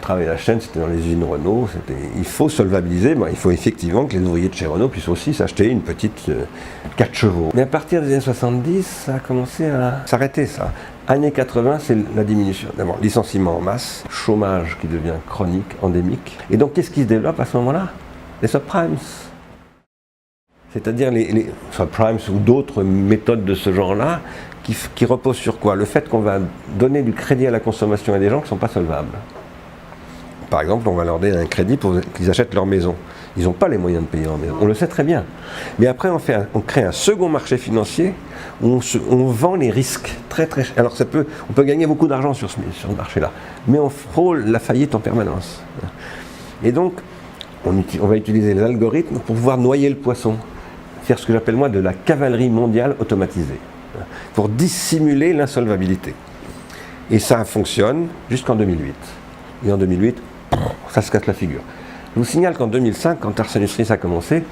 travaillé la chaîne, c'était dans les usines Renault. Il faut solvabiliser, il faut effectivement que les ouvriers de chez Renault puissent aussi s'acheter une petite 4 chevaux. Mais à partir des années 70, ça a commencé à s'arrêter, ça. Années 80, c'est la diminution. D'abord, licenciement en masse, chômage qui devient chronique, endémique. Et donc, qu'est-ce qui se développe à ce moment-là? Les subprimes. C'est-à-dire les subprimes ou d'autres méthodes de ce genre-là qui reposent sur quoi? Le fait qu'on va donner du crédit à la consommation à des gens qui ne sont pas solvables. Par exemple, on va leur donner un crédit pour qu'ils achètent leur maison. Ils n'ont pas les moyens de payer leur maison. On le sait très bien. Mais après, on crée un second marché financier où on vend les risques très très cher. Alors on peut gagner beaucoup d'argent sur ce marché-là, mais on frôle la faillite en permanence. Et donc, on va utiliser les algorithmes pour pouvoir noyer le poisson. Faire ce que j'appelle moi de la cavalerie mondiale automatisée, pour dissimuler l'insolvabilité. Et ça fonctionne jusqu'en 2008. Et en 2008, ça se casse la figure. Je vous signale qu'en 2005, quand Arsène Lupin a commencé,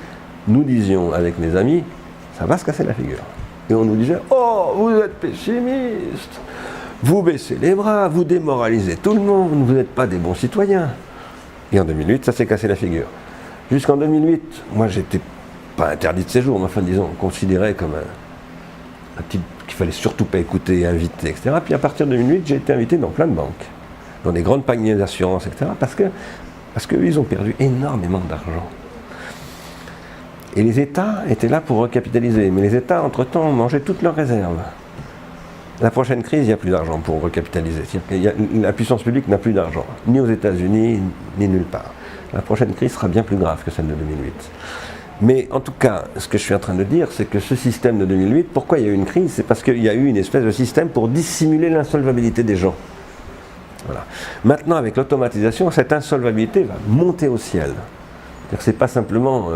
nous disions avec mes amis, ça va se casser la figure. Et on nous disait, oh, vous êtes pessimiste, vous baissez les bras, vous démoralisez tout le monde, vous n'êtes pas des bons citoyens. Et en 2008, ça s'est cassé la figure. Jusqu'en 2008, moi j'étais pas interdit de séjour, mais enfin disons, considéré comme un type qu'il fallait surtout pas écouter et inviter, etc. Puis à partir de 2008, j'ai été invité dans plein de banques, dans des grandes paniers d'assurance, etc. Parce qu'ils ont perdu énormément d'argent. Et les États étaient là pour recapitaliser. Mais les États, entre-temps, ont mangé toutes leurs réserves. La prochaine crise, il n'y a plus d'argent pour recapitaliser. La puissance publique n'a plus d'argent, ni aux États-Unis, ni nulle part. La prochaine crise sera bien plus grave que celle de 2008. Mais en tout cas, ce que je suis en train de dire, c'est que ce système de 2008, pourquoi il y a eu une crise? C'est parce qu'il y a eu une espèce de système pour dissimuler l'insolvabilité des gens. Voilà. Maintenant, avec l'automatisation, cette insolvabilité va monter au ciel. C'est-à-dire que ce n'est pas simplement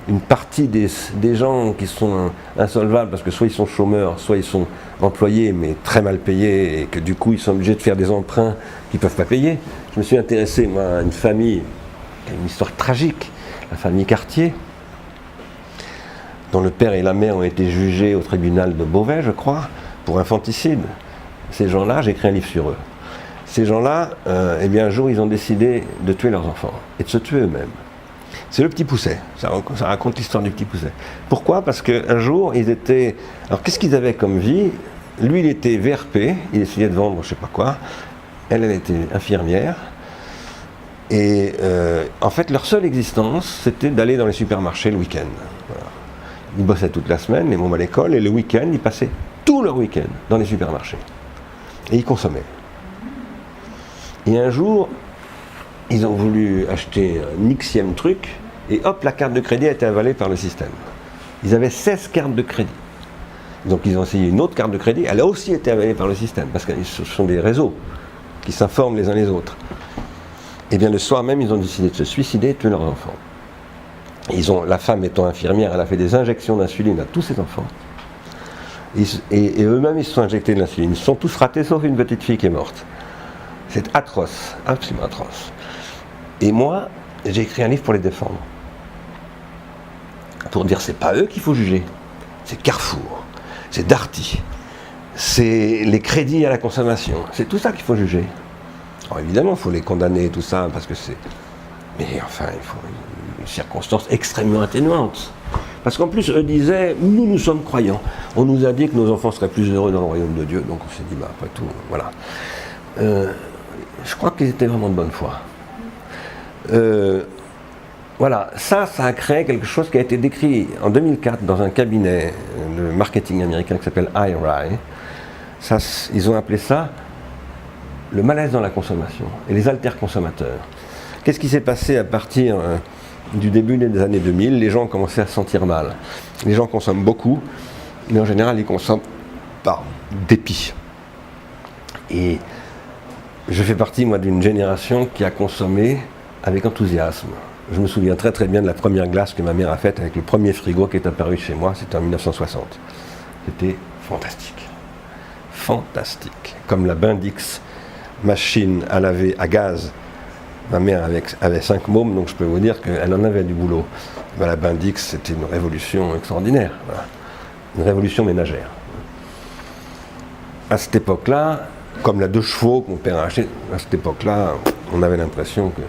une partie des gens qui sont insolvables parce que soit ils sont chômeurs, soit ils sont employés mais très mal payés et que du coup ils sont obligés de faire des emprunts qu'ils ne peuvent pas payer. Je me suis intéressé moi, à une famille qui a une histoire tragique, la famille Cartier, dont le père et la mère ont été jugés au tribunal de Beauvais, je crois, pour infanticide. Ces gens-là, j'ai écrit un livre sur eux. Ces gens-là, eh bien, un jour, ils ont décidé de tuer leurs enfants et de se tuer eux-mêmes. C'est le Petit Pousset, ça raconte l'histoire du Petit Pousset. Pourquoi? Parce qu'un jour, ils étaient... Alors, qu'est-ce qu'ils avaient comme vie? Lui, il était VRP, il essayait de vendre je ne sais pas quoi. Elle était infirmière. Et en fait, leur seule existence, c'était d'aller dans les supermarchés le week-end. Voilà. Ils bossaient toute la semaine, les mômes à l'école, et le week-end, ils passaient tout leur week-end dans les supermarchés. Et ils consommaient. Et un jour, ils ont voulu acheter un Xème truc, et hop, la carte de crédit a été avalée par le système. Ils avaient 16 cartes de crédit. Donc ils ont essayé une autre carte de crédit, elle a aussi été avalée par le système, parce que ce sont des réseaux qui s'informent les uns les autres. Et bien le soir même, ils ont décidé de se suicider et de tuer leurs enfants. La femme étant infirmière, elle a fait des injections d'insuline à tous ses enfants. Et eux-mêmes, ils se sont injectés de l'insuline. Ils se sont tous ratés, sauf une petite fille qui est morte. C'est atroce, absolument atroce. Et moi, j'ai écrit un livre pour les défendre. Pour dire, c'est pas eux qu'il faut juger. C'est Carrefour, c'est Darty, c'est les crédits à la consommation. C'est tout ça qu'il faut juger. Alors évidemment, il faut les condamner, tout ça, parce que c'est... Mais enfin, il faut une circonstance extrêmement atténuante. Parce qu'en plus, eux disaient, nous sommes croyants. On nous a dit que nos enfants seraient plus heureux dans le royaume de Dieu, donc on s'est dit, bah après tout, voilà. Je crois qu'ils étaient vraiment de bonne foi. Voilà, ça a créé quelque chose qui a été décrit en 2004 dans un cabinet de marketing américain qui s'appelle IRI. Ils ont appelé ça le malaise dans la consommation et les alter-consommateurs. Qu'est-ce qui s'est passé à partir du début des années 2000? Les gens ont commencé à se sentir mal. Les gens consomment beaucoup, mais en général, ils consomment par dépit. Et je fais partie, moi, d'une génération qui a consommé avec enthousiasme. Je me souviens très très bien de la première glace que ma mère a faite avec le premier frigo qui est apparu chez moi, c'était en 1960. C'était fantastique. Fantastique. Comme la Bendix machine à laver à gaz. Ma mère avait 5 mômes, donc je peux vous dire qu'elle en avait du boulot. Ben, la Bendix, c'était une révolution extraordinaire. Voilà. Une révolution ménagère. À cette époque-là, comme la 2 chevaux que mon père a acheté, à cette époque-là, On avait l'impression que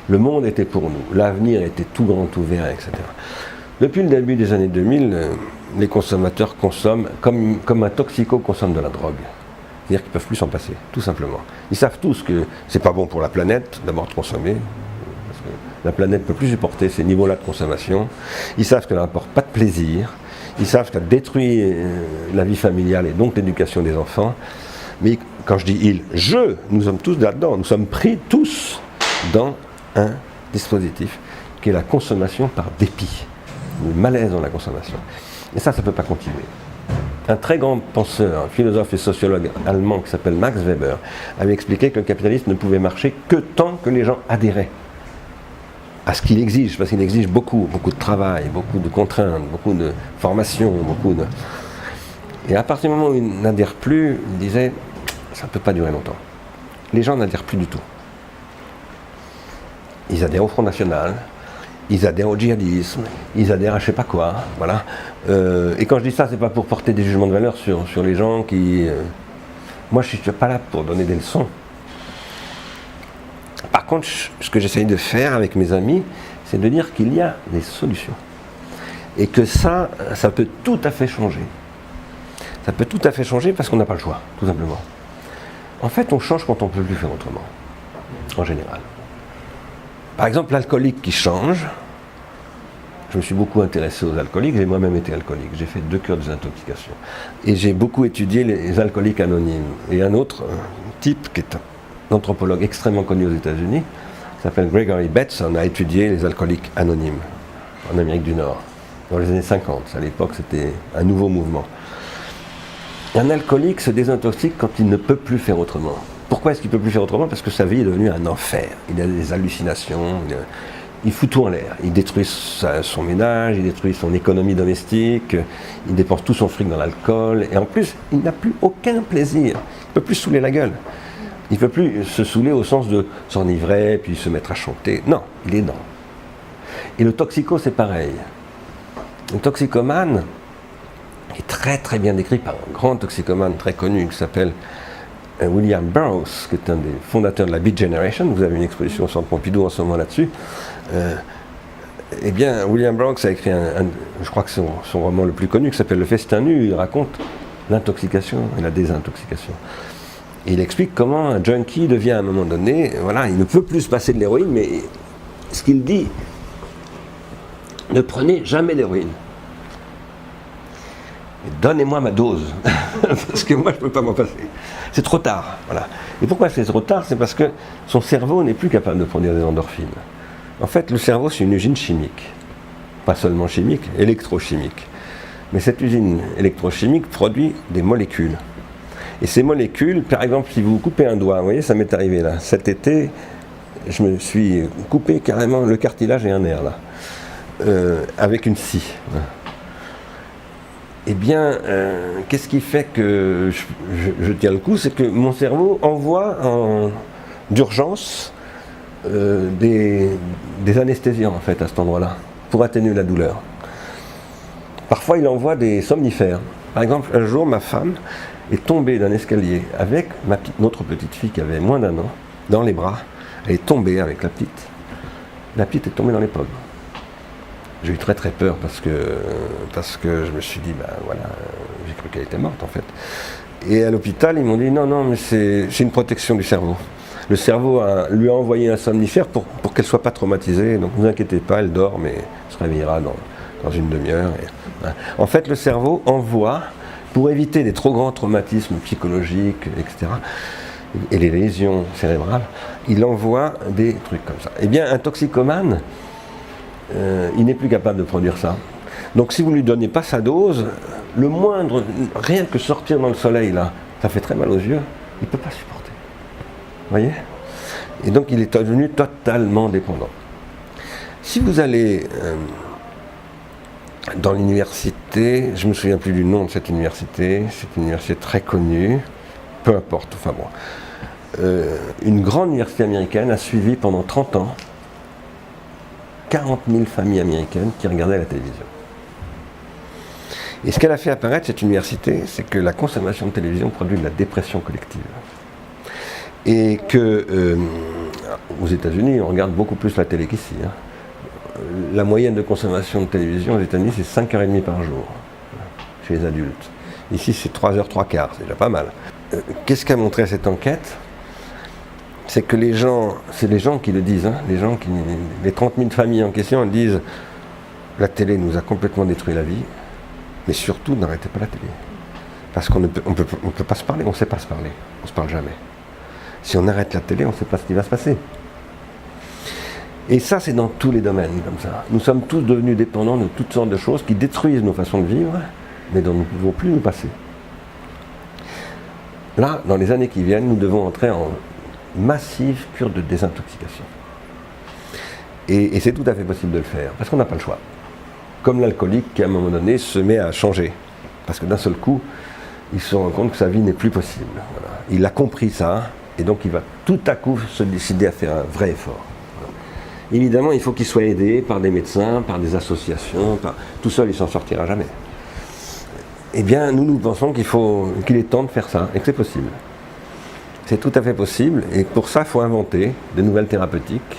le monde était pour nous, l'avenir était tout grand ouvert, etc. Depuis le début des années 2000, les consommateurs consomment comme un toxico consomme de la drogue. C'est-à-dire qu'ils ne peuvent plus s'en passer, tout simplement. Ils savent tous que c'est pas bon pour la planète, d'abord de consommer, parce que la planète ne peut plus supporter ces niveaux-là de consommation. Ils savent qu'elle n'apporte pas de plaisir. Ils savent qu'elle détruit la vie familiale et donc l'éducation des enfants. Mais quand je dis nous sommes tous là-dedans. Nous sommes pris tous dans un dispositif qui est la consommation par dépit. Le malaise dans la consommation. Et ça ne peut pas continuer. Un très grand penseur, un philosophe et sociologue allemand qui s'appelle Max Weber avait expliqué que le capitalisme ne pouvait marcher que tant que les gens adhéraient à ce qu'il exige, parce qu'il exige beaucoup de travail, beaucoup de contraintes, beaucoup de formation, Et à partir du moment où ils n'adhèrent plus, il disait, ça ne peut pas durer longtemps. Les gens n'adhèrent plus du tout. Ils adhèrent au Front National, ils adhèrent au djihadisme, ils adhèrent à je sais pas quoi, voilà. Et quand je dis ça, c'est pas pour porter des jugements de valeur sur les gens qui... Moi, je suis pas là pour donner des leçons. Par contre, ce que j'essaye de faire avec mes amis, c'est de dire qu'il y a des solutions. Et que ça peut tout à fait changer. Ça peut tout à fait changer parce qu'on n'a pas le choix, tout simplement. En fait, on change quand on ne peut plus faire autrement, en général. Par exemple, l'alcoolique qui change. Je me suis beaucoup intéressé aux alcooliques, j'ai moi-même été alcoolique, j'ai fait 2 cures de désintoxication. Et j'ai beaucoup étudié les alcooliques anonymes. Et un autre type, qui est un anthropologue extrêmement connu aux États-Unis, qui s'appelle Gregory Bateson, a étudié les alcooliques anonymes en Amérique du Nord, dans les années 50. À l'époque, c'était un nouveau mouvement. Un alcoolique se désintoxique quand il ne peut plus faire autrement. Pourquoi est-ce qu'il ne peut plus faire autrement? Parce que sa vie est devenue un enfer. Il a des hallucinations, il fout tout en l'air. Il détruit son ménage, il détruit son économie domestique, il dépense tout son fric dans l'alcool, et en plus, il n'a plus aucun plaisir. Il ne peut plus se saouler la gueule. Il ne peut plus se saouler au sens de s'enivrer, puis se mettre à chanter. Non, il est dedans. Et le toxico, c'est pareil. Le toxicomane est très très bien décrit par un grand toxicomane très connu qui s'appelle William Burroughs, qui est un des fondateurs de la Beat Generation. Vous avez une exposition au Centre Pompidou en ce moment là-dessus. Eh bien, William Burroughs a écrit je crois que c'est son roman le plus connu, qui s'appelle Le Festin nu. Il raconte l'intoxication et la désintoxication. Et il explique comment un junkie devient à un moment donné, voilà, il ne peut plus se passer de l'héroïne, mais ce qu'il dit, ne prenez jamais d'héroïne. Donnez-moi ma dose, parce que moi je ne peux pas m'en passer. C'est trop tard, voilà. Et pourquoi c'est trop tard? C'est parce que son cerveau n'est plus capable de produire des endorphines. En fait, le cerveau, c'est une usine chimique. Pas seulement chimique, électrochimique. Mais cette usine électrochimique produit des molécules. Et ces molécules, par exemple, si vous coupez un doigt, vous voyez, ça m'est arrivé là. Cet été, je me suis coupé carrément le cartilage et un nerf là, avec une scie. Eh bien, qu'est-ce qui fait que je tiens le coup? C'est que mon cerveau envoie d'urgence des anesthésiants en fait à cet endroit-là, pour atténuer la douleur. Parfois, il envoie des somnifères. Par exemple, un jour, ma femme est tombée d'un escalier avec notre petite fille qui avait moins d'1 an, dans les bras. Elle est tombée avec la petite. La petite est tombée dans les pommes. J'ai eu très très peur parce que je me suis dit, voilà, j'ai cru qu'elle était morte en fait. Et à l'hôpital, ils m'ont dit, non, mais c'est une protection du cerveau. Le cerveau lui a envoyé un somnifère pour qu'elle ne soit pas traumatisée. Donc ne vous inquiétez pas, elle dort, mais elle se réveillera dans une demi-heure. En fait, le cerveau envoie, pour éviter des trop grands traumatismes psychologiques, etc., et les lésions cérébrales, il envoie des trucs comme ça. Eh bien, un toxicomane, il n'est plus capable de produire ça. Donc si vous ne lui donnez pas sa dose, le moindre, rien que sortir dans le soleil, là, ça fait très mal aux yeux, il ne peut pas supporter. Vous voyez? Et donc il est devenu totalement dépendant. Si vous allez dans l'université, je ne me souviens plus du nom de cette université, c'est une université très connue, peu importe, enfin bon. Une grande université américaine a suivi pendant 30 ans 40 000 familles américaines qui regardaient la télévision. Et ce qu'elle a fait apparaître, cette université, c'est que la consommation de télévision produit de la dépression collective. Et que, Aux États-Unis, on regarde beaucoup plus la télé qu'ici. Hein. La moyenne de consommation de télévision aux États-Unis, c'est 5h30 par jour, chez les adultes. Ici, c'est 3h, 3/4, c'est déjà pas mal. Qu'est-ce qu'a montré cette enquête? C'est que les gens, c'est les gens qui le disent, hein, les 30 000 familles en question, elles disent la télé nous a complètement détruit la vie, mais surtout n'arrêtez pas la télé. Parce qu'on ne peut pas se parler, on ne sait pas se parler, on ne se parle jamais. Si on arrête la télé, on ne sait pas ce qui va se passer. Et ça, c'est dans tous les domaines comme ça. Nous sommes tous devenus dépendants de toutes sortes de choses qui détruisent nos façons de vivre, mais dont nous ne pouvons plus nous passer. Là, dans les années qui viennent, nous devons entrer en massive cure de désintoxication. Et c'est tout à fait possible de le faire, parce qu'on n'a pas le choix. Comme l'alcoolique qui, à un moment donné, se met à changer. Parce que d'un seul coup, il se rend compte que sa vie n'est plus possible. Voilà. Il a compris ça, et donc il va tout à coup se décider à faire un vrai effort. Voilà. Évidemment, il faut qu'il soit aidé par des médecins, par des associations. Tout seul, il ne s'en sortira jamais. Eh bien, nous pensons qu'il est temps de faire ça, et que c'est possible. C'est tout à fait possible, et pour ça, il faut inventer de nouvelles thérapeutiques,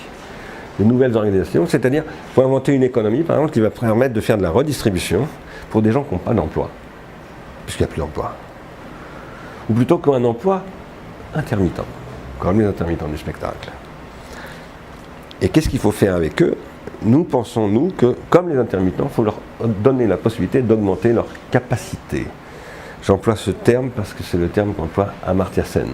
de nouvelles organisations, c'est-à-dire, il faut inventer une économie, par exemple, qui va permettre de faire de la redistribution pour des gens qui n'ont pas d'emploi, puisqu'il n'y a plus d'emploi. Ou plutôt qu'un emploi intermittent, comme les intermittents du spectacle. Et qu'est-ce qu'il faut faire avec eux? Nous pensons, nous, que, comme les intermittents, il faut leur donner la possibilité d'augmenter leur capacité. J'emploie ce terme parce que c'est le terme qu'emploie Amartya Sen.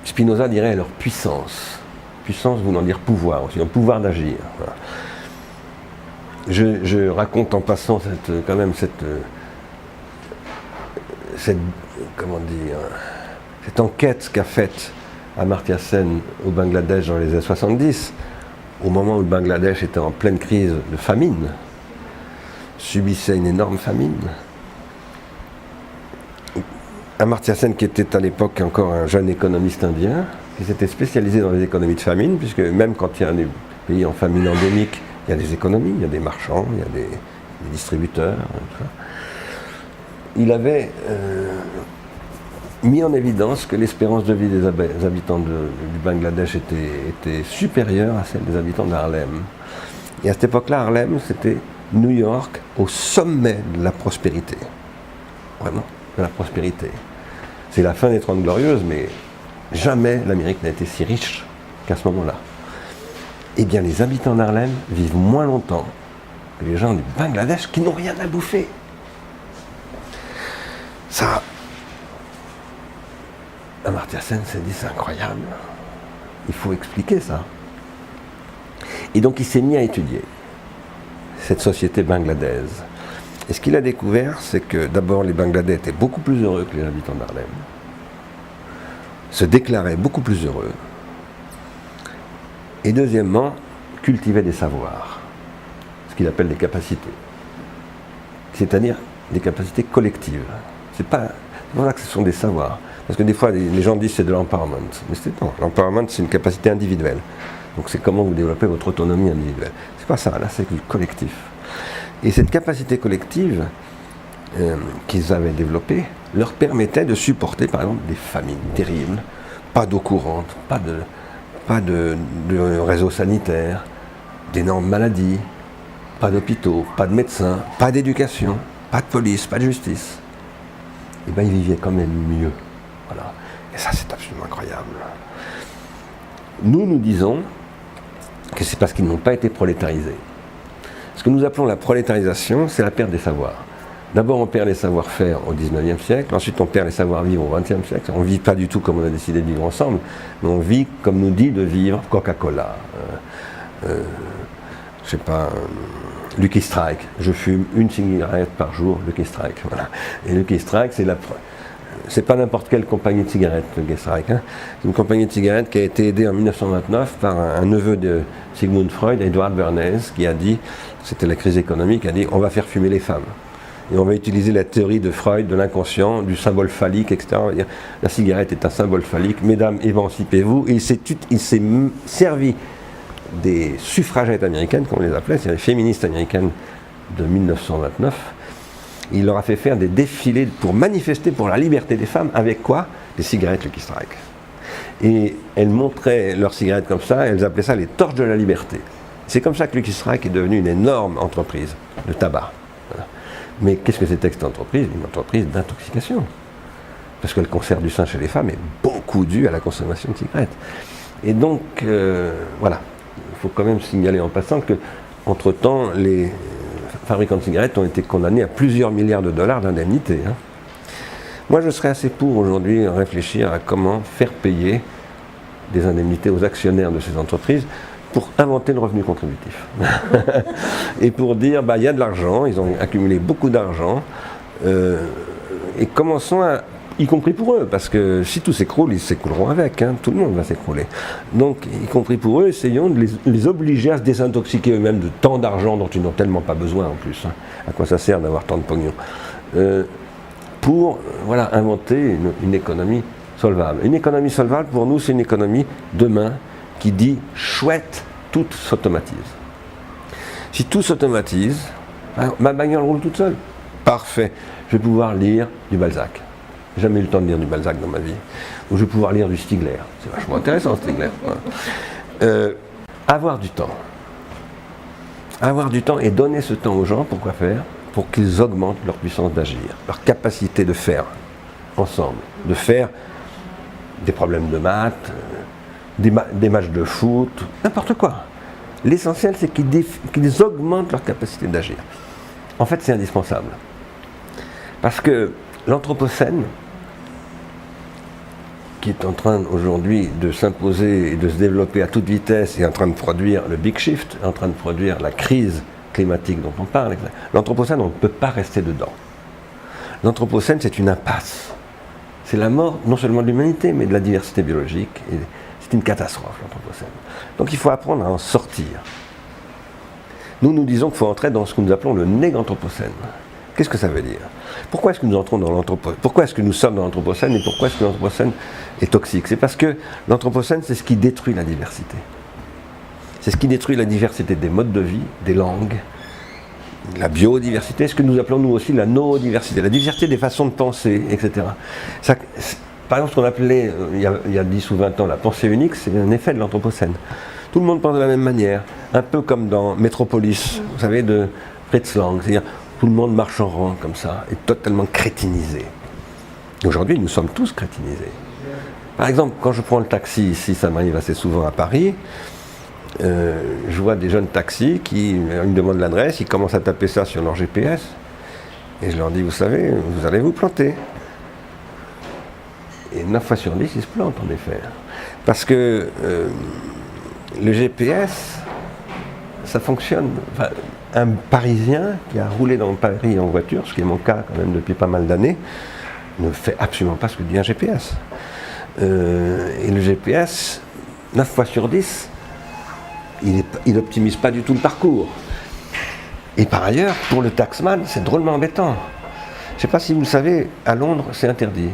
Spinoza dirait leur puissance. Puissance voulant dire pouvoir, aussi un pouvoir d'agir. Voilà. Je raconte en passant cette enquête qu'a faite Amartya Sen au Bangladesh dans les années 70, au moment où le Bangladesh était en pleine crise de famine, subissait une énorme famine. Amartya Sen, qui était à l'époque encore un jeune économiste indien, qui s'était spécialisé dans les économies de famine, puisque même quand il y a des pays en famine endémique, il y a des économies, il y a des marchands, il y a des distributeurs, tout ça. Il avait mis en évidence que l'espérance de vie des habitants du Bangladesh était supérieure à celle des habitants d'Harlem. Et à cette époque-là, Harlem, c'était New York au sommet de la prospérité. Vraiment, de la prospérité. C'est la fin des 30 Glorieuses, mais jamais l'Amérique n'a été si riche qu'à ce moment-là. Eh bien, les habitants d'Harlem vivent moins longtemps que les gens du Bangladesh qui n'ont rien à bouffer. Ça, Amartya Sen s'est dit, c'est incroyable. Il faut expliquer ça. Et donc, il s'est mis à étudier cette société bangladaise. Et ce qu'il a découvert, c'est que d'abord, les Bangladais étaient beaucoup plus heureux que les habitants d'Harlem, se déclaraient beaucoup plus heureux, et deuxièmement, cultivaient des savoirs, ce qu'il appelle des capacités, c'est-à-dire des capacités collectives. C'est pour ça que ce sont des savoirs, parce que des fois, les gens disent que c'est de l'empowerment, mais non, l'empowerment, c'est une capacité individuelle. Donc c'est comment vous développez votre autonomie individuelle. C'est pas ça, là c'est du collectif. Et cette capacité collective qu'ils avaient développée leur permettait de supporter par exemple des famines terribles, pas d'eau courante, pas de réseau sanitaire, d'énormes maladies, pas d'hôpitaux, pas de médecins, pas d'éducation, pas de police, pas de justice. Et bien ils vivaient quand même mieux. Voilà. Et ça c'est absolument incroyable. Nous disons que c'est parce qu'ils n'ont pas été prolétarisés. Ce que nous appelons la prolétarisation, c'est la perte des savoirs. D'abord, on perd les savoir-faire au XIXe siècle, ensuite on perd les savoir-vivre au XXe siècle. On ne vit pas du tout comme on a décidé de vivre ensemble, mais on vit comme nous dit de vivre Coca-Cola, Lucky Strike. Je fume une cigarette par jour, Lucky Strike. Voilà. Et Lucky Strike, c'est pas n'importe quelle compagnie de cigarettes, Lucky Strike. Hein. C'est une compagnie de cigarettes qui a été aidée en 1929 par un neveu de Sigmund Freud, Edward Bernays, qui a dit, c'était la crise économique, a dit on va faire fumer les femmes. Et on va utiliser la théorie de Freud, de l'inconscient, du symbole phallique, etc. On va dire, la cigarette est un symbole phallique, mesdames, émancipez-vous. Et il s'est servi des suffragettes américaines, comme on les appelait, c'est-à-dire les féministes américaines de 1929. Il leur a fait faire des défilés pour manifester pour la liberté des femmes, avec quoi? Des cigarettes Lucky Strike. Et elles montraient leurs cigarettes comme ça, elles appelaient ça les torches de la liberté. C'est comme ça que Lucky Strike est devenue une énorme entreprise de tabac. Voilà. Mais qu'est-ce que c'était que cette entreprise? Une entreprise d'intoxication. Parce que le cancer du sein chez les femmes est beaucoup dû à la consommation de cigarettes. Et donc, voilà, il faut quand même signaler en passant que, entre-temps, les fabricants de cigarettes ont été condamnés à plusieurs milliards de dollars d'indemnités. Hein. Moi, je serais assez pour aujourd'hui réfléchir à comment faire payer des indemnités aux actionnaires de ces entreprises pour inventer le revenu contributif. Et pour dire, il y a de l'argent, ils ont accumulé beaucoup d'argent, et commençons à, y compris pour eux, parce que si tout s'écroule, ils s'écrouleront avec, hein, tout le monde va s'écrouler. Donc, y compris pour eux, essayons de les obliger à se désintoxiquer eux-mêmes de tant d'argent dont ils n'ont tellement pas besoin en plus. Hein. À quoi ça sert d'avoir tant de pognon pour inventer une économie solvable. Une économie solvable, pour nous, c'est une économie demain qui dit « chouette, tout s'automatise ». Si tout s'automatise, ma bagnole roule toute seule. Parfait. Je vais pouvoir lire du Balzac. J'ai jamais eu le temps de lire du Balzac dans ma vie. Ou je vais pouvoir lire du Stigler. C'est vachement intéressant, Stigler. Avoir du temps. Avoir du temps et donner ce temps aux gens, pour quoi faire? Pour qu'ils augmentent leur puissance d'agir, leur capacité de faire ensemble, de faire des problèmes de maths, des matchs de foot, n'importe quoi. L'essentiel, c'est qu'ils augmentent leur capacité d'agir. En fait, c'est indispensable. Parce que l'anthropocène, qui est en train aujourd'hui de s'imposer et de se développer à toute vitesse, est en train de produire le big shift, en train de produire la crise climatique dont on parle. L'anthropocène, on ne peut pas rester dedans. L'anthropocène, c'est une impasse. C'est la mort non seulement de l'humanité, mais de la diversité biologique. Et c'est une catastrophe, l'anthropocène. Donc il faut apprendre à en sortir. Nous disons qu'il faut entrer dans ce que nous appelons le néganthropocène. Qu'est-ce que ça veut dire? Pourquoi est-ce que nous entrons dans l'anthropocène? Pourquoi est-ce que nous sommes dans l'anthropocène et pourquoi est-ce que l'anthropocène est toxique? C'est parce que l'anthropocène, c'est ce qui détruit la diversité. C'est ce qui détruit la diversité des modes de vie, des langues, la biodiversité, ce que nous appelons nous aussi la noodiversité, la diversité des façons de penser, etc. Ça, par exemple, ce qu'on appelait il y a 10 ou 20 ans la pensée unique, c'est un effet de l'anthropocène. Tout le monde pense de la même manière, un peu comme dans Métropolis, vous savez, de Fritz Lang, c'est-à-dire tout le monde marche en rang comme ça, et totalement crétinisé. Aujourd'hui, nous sommes tous crétinisés. Par exemple, quand je prends le taxi ici, ça m'arrive assez souvent à Paris, je vois des jeunes taxis qui me demandent l'adresse, ils commencent à taper ça sur leur GPS, et je leur dis, vous savez, vous allez vous planter. Et 9 fois sur 10, ils se plantent en effet. Parce que le GPS, ça fonctionne. Enfin, un Parisien qui a roulé dans Paris en voiture, ce qui est mon cas quand même depuis pas mal d'années, ne fait absolument pas ce que dit un GPS. Et le GPS, 9 fois sur 10, il n'optimise pas du tout le parcours. Et par ailleurs, pour le taxman, c'est drôlement embêtant. Je ne sais pas si vous le savez, à Londres, c'est interdit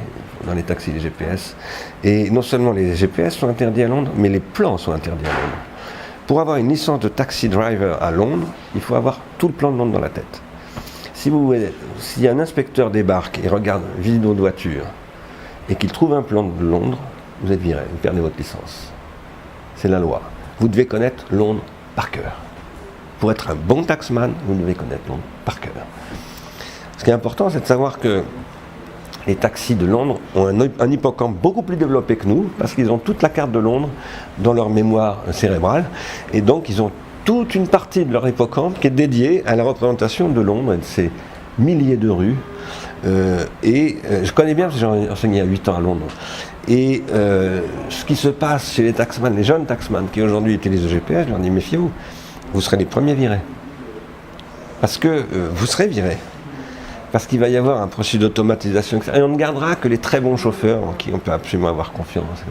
dans les taxis, les GPS. Et non seulement les GPS sont interdits à Londres, mais les plans sont interdits à Londres. Pour avoir une licence de taxi driver à Londres, il faut avoir tout le plan de Londres dans la tête. Si un inspecteur débarque et regarde vidéo de voiture et qu'il trouve un plan de Londres, vous êtes viré, vous perdez votre licence. C'est la loi. Vous devez connaître Londres par cœur. Pour être un bon taxman, vous devez connaître Londres par cœur. Ce qui est important, c'est de savoir que les taxis de Londres ont un hippocampe beaucoup plus développé que nous, parce qu'ils ont toute la carte de Londres dans leur mémoire cérébrale, et donc ils ont toute une partie de leur hippocampe qui est dédiée à la représentation de Londres et de ces milliers de rues. Je connais bien, parce que j'ai enseigné il y a 8 ans à Londres. Et ce qui se passe chez les taxman, les jeunes taxman qui aujourd'hui utilisent le GPS, je leur dis méfiez-vous, vous serez les premiers virés. Parce que vous serez virés. Parce qu'il va y avoir un processus d'automatisation, etc. Et on ne gardera que les très bons chauffeurs en qui on peut absolument avoir confiance, etc.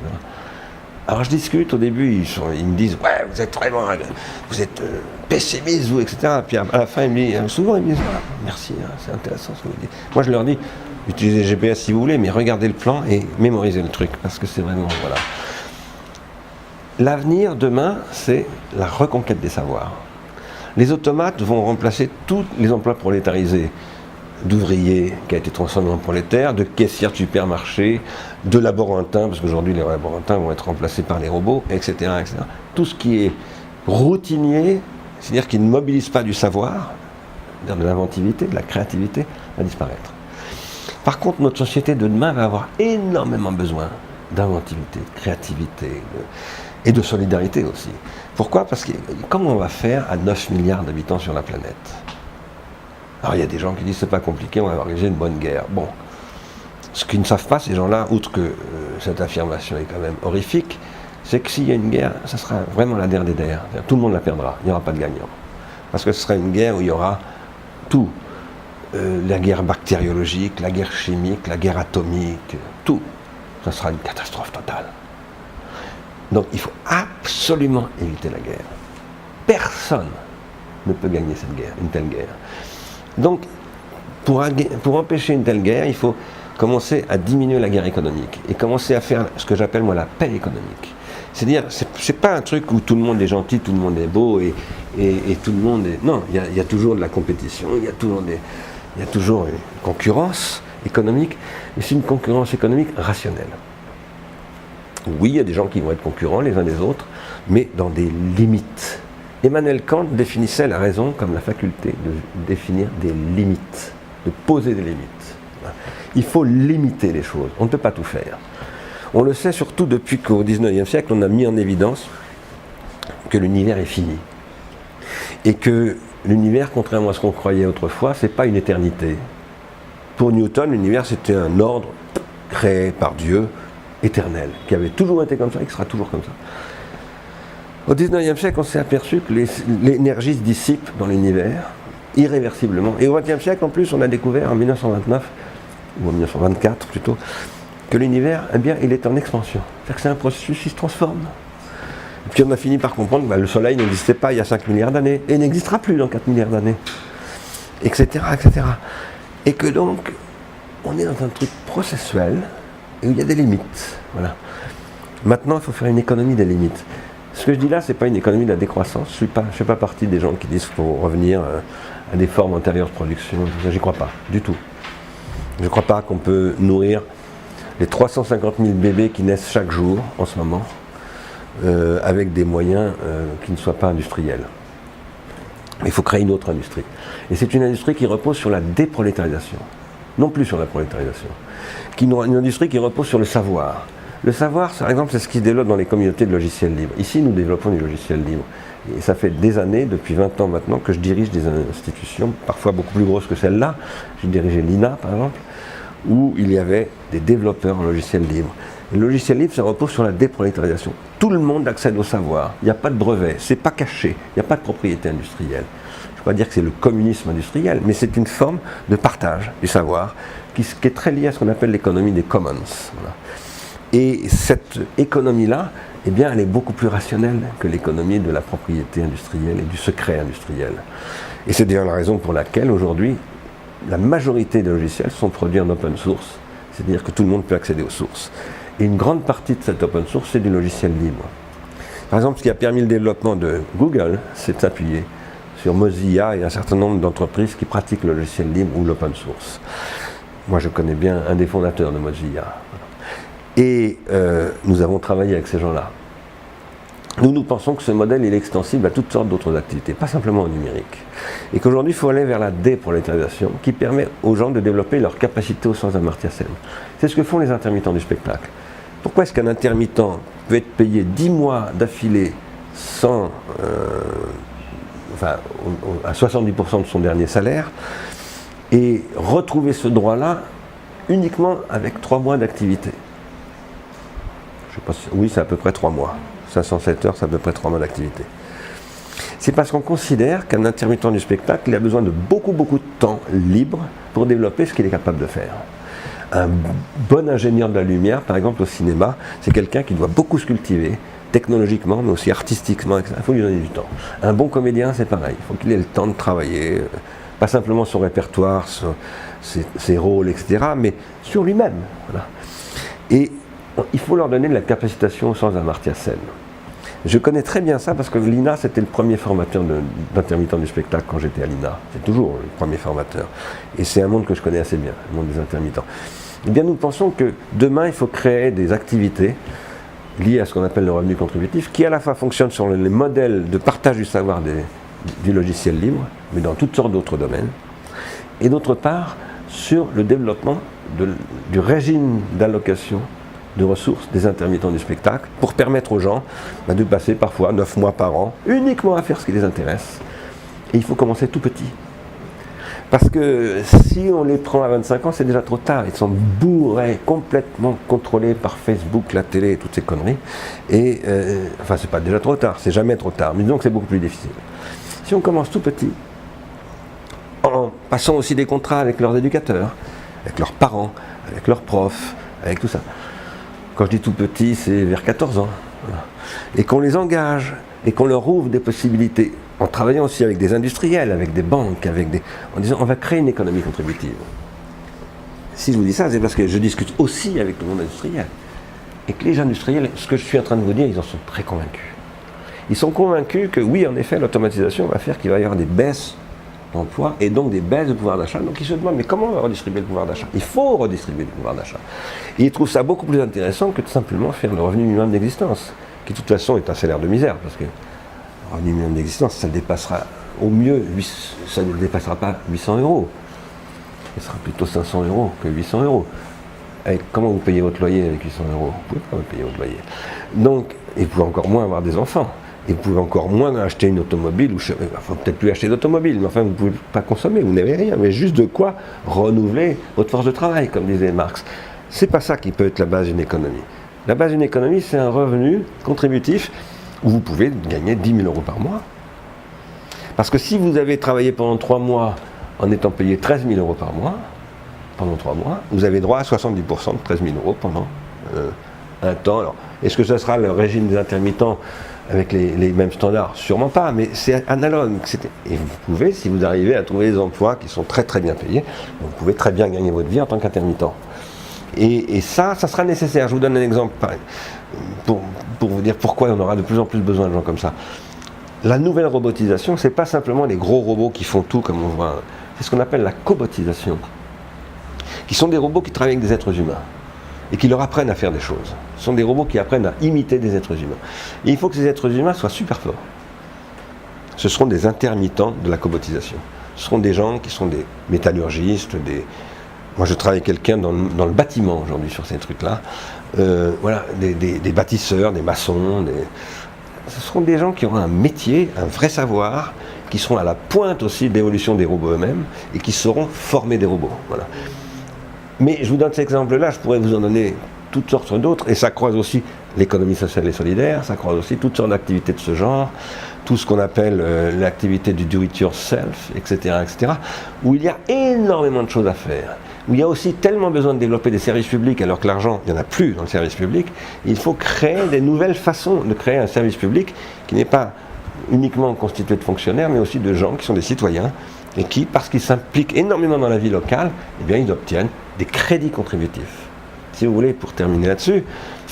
Alors je discute, au début, ils me disent « Ouais, vous êtes vraiment, vous êtes pessimiste, vous, etc. » Puis à la fin, ils me disent, souvent, ils me disent ah, « Merci, hein, c'est intéressant ce que vous dites. » Moi, je leur dis « Utilisez le GPS si vous voulez, mais regardez le plan et mémorisez le truc, parce que c'est vraiment, voilà. » L'avenir, demain, c'est la reconquête des savoirs. Les automates vont remplacer tous les emplois prolétarisés d'ouvriers qui a été transformé en prolétaires, de caissières de supermarché, de laborantins, parce qu'aujourd'hui les laborantins vont être remplacés par les robots, etc., etc. Tout ce qui est routinier, c'est-à-dire qui ne mobilise pas du savoir, c'est-à-dire de l'inventivité, de la créativité, va disparaître. Par contre, notre société de demain va avoir énormément besoin d'inventivité, de créativité et de solidarité aussi. Pourquoi ? Parce que comment on va faire à 9 milliards d'habitants sur la planète ? Alors il y a des gens qui disent c'est pas compliqué, on va organiser une bonne guerre. Bon, ce qu'ils ne savent pas, ces gens-là, outre que cette affirmation est quand même horrifique, c'est que s'il y a une guerre, ça sera vraiment la der des der. Tout le monde la perdra, il n'y aura pas de gagnant. Parce que ce sera une guerre où il y aura tout. La guerre bactériologique, la guerre chimique, la guerre atomique, tout. Ça sera une catastrophe totale. Donc il faut absolument éviter la guerre. Personne ne peut gagner cette guerre, une telle guerre. Donc pour empêcher une telle guerre, il faut commencer à diminuer la guerre économique et commencer à faire ce que j'appelle moi la paix économique. C'est-à-dire, c'est pas un truc où tout le monde est gentil, tout le monde est beau et tout le monde est... Non, il y a toujours de la compétition, il y a toujours une concurrence économique, mais c'est une concurrence économique rationnelle. Oui, il y a des gens qui vont être concurrents les uns des autres, mais dans des limites. Emmanuel Kant définissait la raison comme la faculté de définir des limites, de poser des limites. Il faut limiter les choses, on ne peut pas tout faire. On le sait surtout depuis qu'au XIXe siècle, on a mis en évidence que l'univers est fini. Et que l'univers, contrairement à ce qu'on croyait autrefois, c'est pas une éternité. Pour Newton, l'univers c'était un ordre créé par Dieu, éternel, qui avait toujours été comme ça et qui sera toujours comme ça. Au XIXe siècle, on s'est aperçu que l'énergie se dissipe dans l'univers, irréversiblement. Et au XXe siècle, en plus, on a découvert en 1929, ou en 1924 plutôt, que l'univers, eh bien, il est en expansion. C'est-à-dire que c'est un processus qui se transforme. Et puis on a fini par comprendre que le Soleil n'existait pas il y a 5 milliards d'années, et n'existera plus dans 4 milliards d'années, etc., etc. Et que donc, on est dans un truc processuel, et où il y a des limites. Voilà. Maintenant, il faut faire une économie des limites. Ce que je dis là, ce n'est pas une économie de la décroissance. Je ne fais pas partie des gens qui disent qu'il faut revenir à des formes antérieures de production. J'y crois pas, du tout. Je ne crois pas qu'on peut nourrir les 350 000 bébés qui naissent chaque jour, en ce moment, avec des moyens qui ne soient pas industriels. Il faut créer une autre industrie. Et c'est une industrie qui repose sur la déprolétarisation, non plus sur la prolétarisation. Une industrie qui repose sur le savoir. Le savoir, par exemple, c'est ce qui se développe dans les communautés de logiciels libres. Ici, nous développons du logiciel libre. Et ça fait des années, depuis 20 ans maintenant, que je dirige des institutions, parfois beaucoup plus grosses que celle-là. J'ai dirigé l'INA, par exemple, où il y avait des développeurs en logiciel libre. Le logiciel libre, ça repose sur la déprolétarisation. Tout le monde accède au savoir. Il n'y a pas de brevet, c'est pas caché, il n'y a pas de propriété industrielle. Je ne peux pas dire que c'est le communisme industriel, mais c'est une forme de partage du savoir qui est très liée à ce qu'on appelle l'économie des commons. Voilà. Et cette économie-là, eh bien, elle est beaucoup plus rationnelle que l'économie de la propriété industrielle et du secret industriel. Et c'est d'ailleurs la raison pour laquelle aujourd'hui, la majorité des logiciels sont produits en open source, c'est-à-dire que tout le monde peut accéder aux sources. Et une grande partie de cette open source, c'est du logiciel libre. Par exemple, ce qui a permis le développement de Google, c'est de s'appuyer sur Mozilla et un certain nombre d'entreprises qui pratiquent le logiciel libre ou l'open source. Moi, je connais bien un des fondateurs de Mozilla. Et nous avons travaillé avec ces gens-là. Nous pensons que ce modèle est extensible à toutes sortes d'autres activités, pas simplement au numérique. Et qu'aujourd'hui, il faut aller vers la déprolétarisation qui permet aux gens de développer leur capacité au sens d'Amartya Sen. C'est ce que font les intermittents du spectacle. Pourquoi est-ce qu'un intermittent peut être payé 10 mois d'affilée sans, à 70% de son dernier salaire et retrouver ce droit-là uniquement avec 3 mois d'activité? Je sais pas si, oui, c'est à peu près 3 mois. 507 heures, c'est à peu près 3 mois d'activité. C'est parce qu'on considère qu'un intermittent du spectacle, il a besoin de beaucoup de temps libre pour développer ce qu'il est capable de faire. Un bon ingénieur de la lumière, par exemple au cinéma, c'est quelqu'un qui doit beaucoup se cultiver, technologiquement, mais aussi artistiquement, etc. Il faut lui donner du temps. Un bon comédien, c'est pareil. Il faut qu'il ait le temps de travailler, pas simplement son répertoire, ses rôles, etc., mais sur lui-même. Voilà. Et il faut leur donner de la capacitation au sens d'Amartya Sen. Je connais très bien ça parce que l'INA, c'était le premier formateur d'intermittents du spectacle quand j'étais à l'INA. C'est toujours le premier formateur. Et c'est un monde que je connais assez bien, le monde des intermittents. Eh bien, nous pensons que demain, il faut créer des activités liées à ce qu'on appelle le revenu contributif, qui à la fois fonctionnent sur les modèles de partage du savoir du logiciel libre, mais dans toutes sortes d'autres domaines, et d'autre part, sur le développement du régime d'allocation de ressources des intermittents du spectacle pour permettre aux gens de passer parfois 9 mois par an uniquement à faire ce qui les intéresse. Et il faut commencer tout petit. Parce que si on les prend à 25 ans, c'est déjà trop tard. Ils sont bourrés, complètement contrôlés par Facebook, la télé et toutes ces conneries. Et enfin, c'est pas déjà trop tard, c'est jamais trop tard. Mais disons que c'est beaucoup plus difficile. Si on commence tout petit, en passant aussi des contrats avec leurs éducateurs, avec leurs parents, avec leurs profs, avec tout ça. Quand je dis tout petit, c'est vers 14 ans. Voilà. Et qu'on les engage, et qu'on leur ouvre des possibilités, en travaillant aussi avec des industriels, avec des banques, en disant on va créer une économie contributive. Si je vous dis ça, c'est parce que je discute aussi avec le monde industriel. Et que les industriels, ce que je suis en train de vous dire, ils en sont très convaincus. Ils sont convaincus que oui, en effet, l'automatisation va faire qu'il va y avoir des baisses d'emploi et donc des baisses de pouvoir d'achat. Donc ils se demandent, mais comment on va redistribuer le pouvoir d'achat? Il faut redistribuer le pouvoir d'achat. Et ils trouvent ça beaucoup plus intéressant que de simplement faire le revenu minimum d'existence, qui de toute façon est un salaire de misère, parce que le revenu minimum d'existence, ça dépassera au mieux, ça ne dépassera pas 800 €. Ce sera plutôt 500 € que 800 €. Et comment vous payez votre loyer avec 800 €? Vous ne pouvez pas payer votre loyer. Donc, et vous pouvez encore moins avoir des enfants. Et vous pouvez encore moins acheter une automobile, ou enfin, peut-être plus acheter d'automobile, mais enfin vous ne pouvez pas consommer, vous n'avez rien, mais juste de quoi renouveler votre force de travail, comme disait Marx. C'est pas ça qui peut être la base d'une économie. La base d'une économie, c'est un revenu contributif où vous pouvez gagner 10 000 € par mois. Parce que si vous avez travaillé pendant 3 mois en étant payé 13 000 € par mois, pendant 3 mois, vous avez droit à 70% de 13 000 € pendant un temps. Alors, est-ce que ce sera le régime des intermittents avec les mêmes standards? Sûrement pas, mais c'est analogue. Et vous pouvez, si vous arrivez à trouver des emplois qui sont très très bien payés, vous pouvez très bien gagner votre vie en tant qu'intermittent. Et ça sera nécessaire. Je vous donne un exemple pour vous dire pourquoi on aura de plus en plus besoin de gens comme ça. La nouvelle robotisation, c'est pas simplement les gros robots qui font tout comme on voit. C'est ce qu'on appelle la cobotisation, qui sont des robots qui travaillent avec des êtres humains et qui leur apprennent à faire des choses. Ce sont des robots qui apprennent à imiter des êtres humains. Et il faut que ces êtres humains soient super forts. Ce seront des intermittents de la cobotisation. Ce seront des gens qui sont des métallurgistes, moi je travaille avec quelqu'un dans le bâtiment aujourd'hui sur ces trucs-là. Voilà, des bâtisseurs, des maçons. Ce seront des gens qui auront un métier, un vrai savoir, qui seront à la pointe aussi de l'évolution des robots eux-mêmes et qui sauront former des robots. Voilà. Mais je vous donne cet exemple-là, je pourrais vous en donner toutes sortes d'autres, et ça croise aussi l'économie sociale et solidaire, ça croise aussi toutes sortes d'activités de ce genre, tout ce qu'on appelle l'activité du do-it-yourself, etc., etc., où il y a énormément de choses à faire, où il y a aussi tellement besoin de développer des services publics, alors que l'argent, il n'y en a plus dans le service public. Il faut créer des nouvelles façons de créer un service public qui n'est pas uniquement constitué de fonctionnaires, mais aussi de gens qui sont des citoyens, et qui, parce qu'ils s'impliquent énormément dans la vie locale, eh bien, ils obtiennent des crédits contributifs. Si vous voulez, pour terminer là-dessus,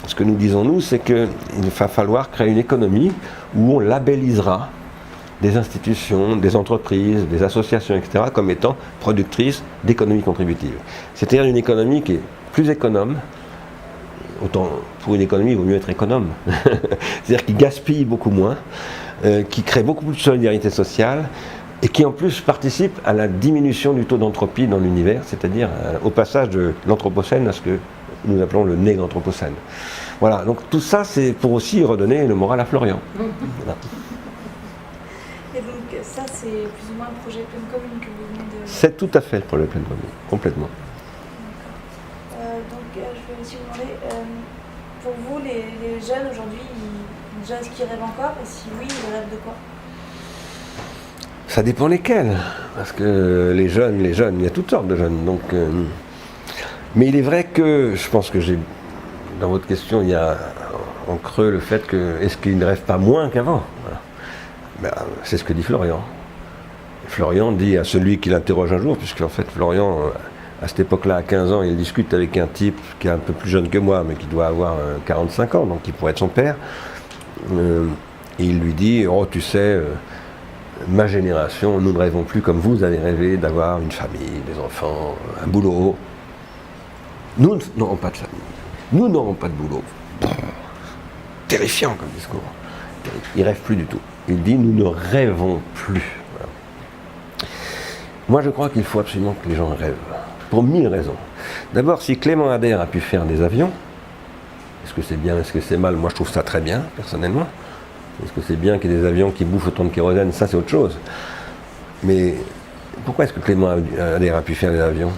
ce que nous disons, nous, c'est qu'il va falloir créer une économie où on labellisera des institutions, des entreprises, des associations, etc., comme étant productrices d'économie contributive. C'est-à-dire une économie qui est plus économe. Autant, pour une économie, il vaut mieux être économe. C'est-à-dire qui gaspille beaucoup moins, qui crée beaucoup plus de solidarité sociale, et qui en plus participe à la diminution du taux d'entropie dans l'univers, c'est-à-dire au passage de l'anthropocène à ce que nous appelons le néganthropocène. Voilà, donc tout ça c'est pour aussi redonner le moral à Florian. Voilà. Et donc ça c'est plus ou moins un projet pleine commune que vous venez de... C'est tout à fait le projet pleine commune, complètement. Donc je vais aussi vous demander, pour vous les jeunes aujourd'hui, déjà est-ce qu'ils rêvent encore, et si oui, ils rêvent de quoi? Ça dépend lesquels, parce que les jeunes, il y a toutes sortes de jeunes. Donc, mais il est vrai que, je pense que dans votre question, il y a en creux le fait que, est-ce qu'ils ne rêvent pas moins qu'avant? Voilà. Ben, c'est ce que dit Florian. Florian dit à celui qui l'interroge un jour, puisque en fait Florian, à cette époque-là, à 15 ans, il discute avec un type qui est un peu plus jeune que moi, mais qui doit avoir 45 ans, donc qui pourrait être son père. Et il lui dit, oh tu sais, ma génération, nous ne rêvons plus comme vous avez rêvé d'avoir une famille, des enfants, un boulot. Nous n'aurons pas de famille, nous n'aurons pas de boulot. Terrifiant comme discours. Il ne rêve plus du tout. Il dit, nous ne rêvons plus. Voilà. Moi je crois qu'il faut absolument que les gens rêvent, pour 1000 raisons. D'abord, si Clément Ader a pu faire des avions, est-ce que c'est bien, est-ce que c'est mal? Moi je trouve ça très bien, personnellement. Est-ce que c'est bien qu'il y ait des avions qui bouffent autant de kérosène? Ça c'est autre chose. Mais pourquoi est-ce que Clément Ader a pu faire des avions?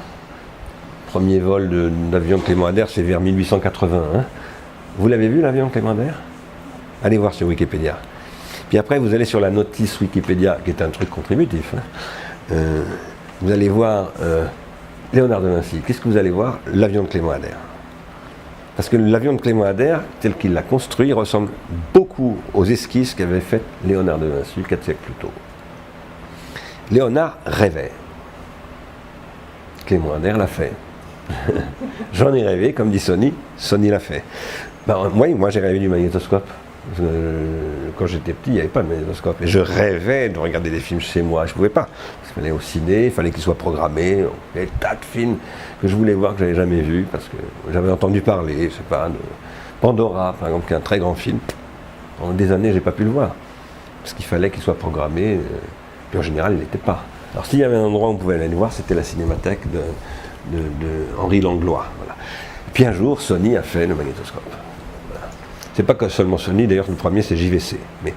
Premier vol d'avion de Clément Ader, c'est vers 1880. Hein. Vous l'avez vu l'avion Clément Ader? Allez voir sur Wikipédia. Puis après vous allez sur la notice Wikipédia, qui est un truc contributif. Hein. Vous allez voir Léonard de Vinci. Qu'est-ce que vous allez voir? L'avion de Clément Ader. Parce que l'avion de Clément Ader, tel qu'il l'a construit, ressemble beaucoup aux esquisses qu'avait faites Léonard de Vinci 4 siècles plus tôt. Léonard rêvait. Clément Ader l'a fait. J'en ai rêvé, comme dit Sony l'a fait. Ben, moi j'ai rêvé du magnétoscope. Quand j'étais petit, il n'y avait pas de magnétoscope. Et je rêvais de regarder des films chez moi. Je ne pouvais pas. Il fallait au ciné, il fallait qu'ils soient programmés. Il y avait des tas de films que je voulais voir, que je n'avais jamais vus, parce que j'avais entendu parler, je sais pas, de Pandora, par exemple, qui est un très grand film. Pendant des années, je n'ai pas pu le voir. Parce qu'il fallait qu'il soit programmé. Puis en général, il n'était pas. Alors s'il y avait un endroit où on pouvait aller le voir, c'était la cinémathèque de Henri Langlois. Voilà. Et puis un jour, Sony a fait le magnétoscope. C'est pas que seulement Sony, d'ailleurs le premier c'est JVC. Mais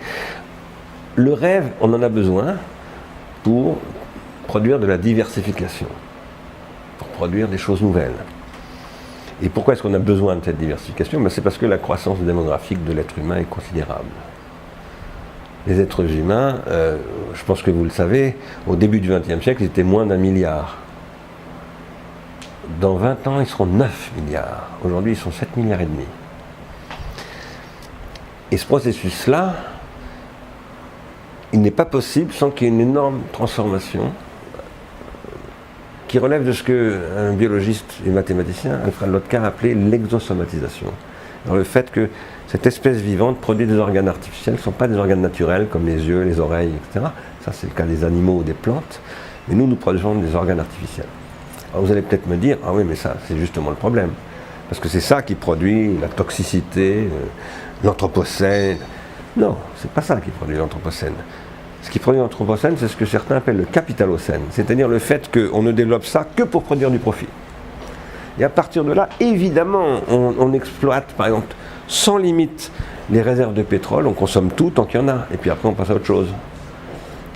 le rêve, on en a besoin pour produire de la diversification, pour produire des choses nouvelles. Et pourquoi est-ce qu'on a besoin de cette diversification? C'est parce que la croissance démographique de l'être humain est considérable. Les êtres humains, je pense que vous le savez, au début du XXe siècle, ils étaient moins d'1 milliard. Dans 20 ans, ils seront 9 milliards. Aujourd'hui, ils sont 7 milliards et demi. Et ce processus-là, il n'est pas possible sans qu'il y ait une énorme transformation qui relève de ce qu'un biologiste et mathématicien, Alfred Lotka, a appelé l'exosomatisation. Alors le fait que cette espèce vivante produit des organes artificiels, ce ne sont pas des organes naturels comme les yeux, les oreilles, etc. Ça c'est le cas des animaux ou des plantes, mais nous produisons des organes artificiels. Alors vous allez peut-être me dire, ah oui mais ça c'est justement le problème, parce que c'est ça qui produit la toxicité, l'anthropocène. Non, c'est pas ça qui produit l'anthropocène. Ce qui produit l'anthropocène, c'est ce que certains appellent le capitalocène, c'est-à-dire le fait qu'on ne développe ça que pour produire du profit. Et à partir de là, évidemment, on exploite, par exemple, sans limite, les réserves de pétrole, on consomme tout tant qu'il y en a, et puis après on passe à autre chose.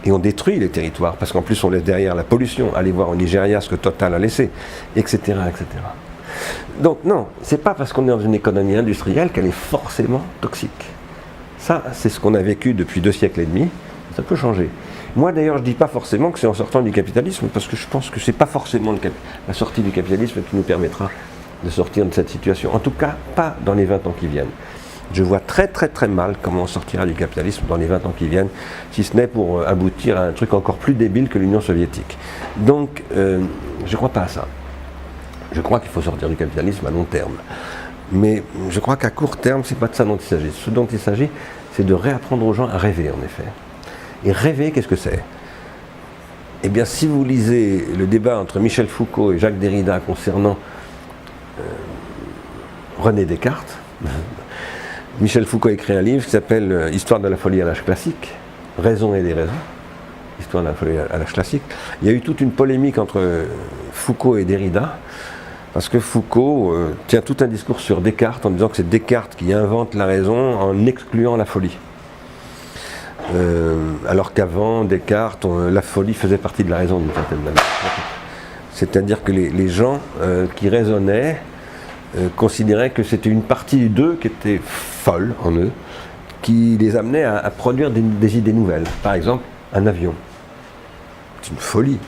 Et on détruit les territoires, parce qu'en plus on laisse derrière la pollution. Allez voir au Nigeria ce que Total a laissé, etc., etc. Donc non, c'est pas parce qu'on est dans une économie industrielle qu'elle est forcément toxique. Ça, c'est ce qu'on a vécu depuis 2 siècles et demi, ça peut changer. Moi d'ailleurs, je dis pas forcément que c'est en sortant du capitalisme, parce que je pense que c'est pas forcément la sortie du capitalisme qui nous permettra de sortir de cette situation. En tout cas, pas dans les 20 ans qui viennent. Je vois très très très mal comment on sortira du capitalisme dans les 20 ans qui viennent, si ce n'est pour aboutir à un truc encore plus débile que l'Union soviétique. Donc, je ne crois pas à ça. Je crois qu'il faut sortir du capitalisme à long terme. Mais je crois qu'à court terme, ce n'est pas de ça dont il s'agit. Ce dont il s'agit, c'est de réapprendre aux gens à rêver, en effet. Et rêver, qu'est-ce que c'est? Eh bien, si vous lisez le débat entre Michel Foucault et Jacques Derrida concernant René Descartes, Michel Foucault a écrit un livre qui s'appelle « Histoire de la folie à l'âge classique », Raison et déraison, Histoire de la folie à l'âge classique. Il y a eu toute une polémique entre Foucault et Derrida, parce que Foucault tient tout un discours sur Descartes en disant que c'est Descartes qui invente la raison en excluant la folie. Alors qu'avant Descartes, la folie faisait partie de la raison d'une certaine manière. C'est-à-dire que les gens qui raisonnaient considéraient que c'était une partie d'eux qui était folle en eux, qui les amenait à produire des idées nouvelles. Par exemple, un avion. C'est une folie.